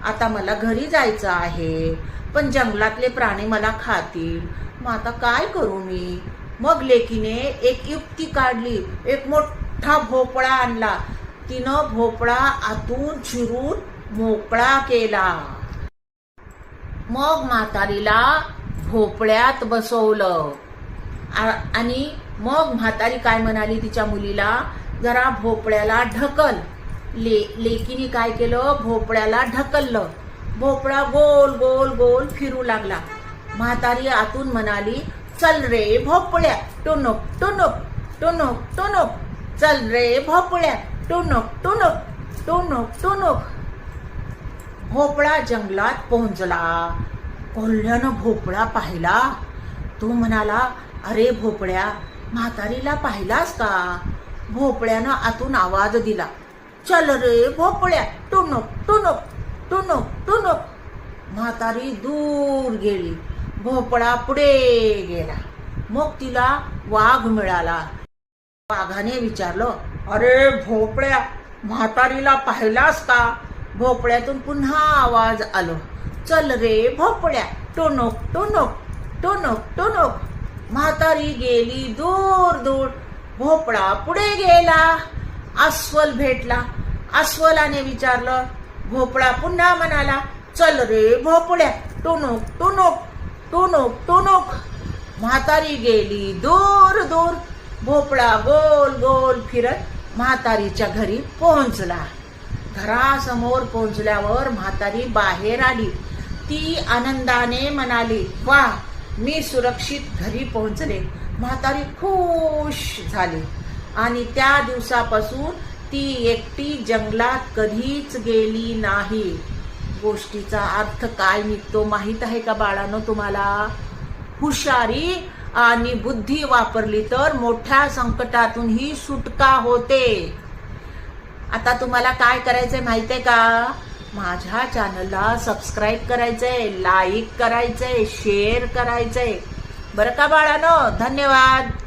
आता मला घरी जायचं आहे, पण जंगलातले प्राणी मला खातील. मग आता काय करू मी? मग लेकीने एक युक्ती काढली. एक मोठा भोपळा आणला. तिनं भोपळा आतून चिरून मोकळा केला. मग म्हातारीला भोपळ्यात बसवलं. आणि मग म्हातारी काय म्हणाली तिच्या मुलीला, जरा भोपळ्याला ढकल. लेकीने काय केलं, भोपळ्याला ढकललं. भोपळा गोल गोल गोल फिरू लागला. म्हातारी आतून म्हणाली, चल रे भोपळ्या, टुनुक टुनुक टुनुक टुनुक, चल रे भोपळ्या, टुनुक टुनुक टुनुक टुनुक. भोपळा जंगलात पोहोचला. कोल्ह्यानं भोपळा पाहिला. तो म्हणाला, अरे भोपळ्या, म्हातारीला पाहिलास का? भोपळ्यानं आतून आवाज दिला, चल रे भोपळ्या, टुनुक टुनुक टुनुक टुनुक. म्हातारी दूर गेली. भोपळा पुढे गेला. मग तिला वाघ मिळाला. वाघाने विचारलं, अरे भोपळ्या, म्हातारीला पाहिलास का? भोपळ्यातून पुन्हा आवाज आलो, चल रे भोपळ्या, टुनुक टुनुक टुनुक टुनुक. म्हातारी गेली दूर दूर. भोपळा पुढे गेला. अस्वल भेटला. अस्वलाने विचारलं. भोपळा पुन्हा म्हणाला, चल रे भोपळ्या, टुनुक टुनुक टुनुक टुनुक. म्हातारी गेली दूर दूर. भोपळा गोल गोल फिरत म्हातारीच्या घरी पोहोचला. घरासमोर पोहोचल्यावर म्हातारी बाहेर आली. ती आनंदाने म्हणाली, वा, मी सुरक्षित घरी पोहोचले. म्हातारी खुश झाली आणि त्या दिवसापासून ती एकटी जंगलात कधीच गेली नाही. गोष्टीचा अर्थ काय निघतो माहित आहे का बाळांनो तुम्हाला? हुशारी आणि बुद्धी वापरली तर मोठ्या संकटातूनही सुटका होते. आता तुम्हाला काय करायचंय माहितीये का? माझ्या चॅनलला सबस्क्राईब करायचंय, लाईक करायचंय, शेअर करायचंय, बरं का बाळांनो? धन्यवाद.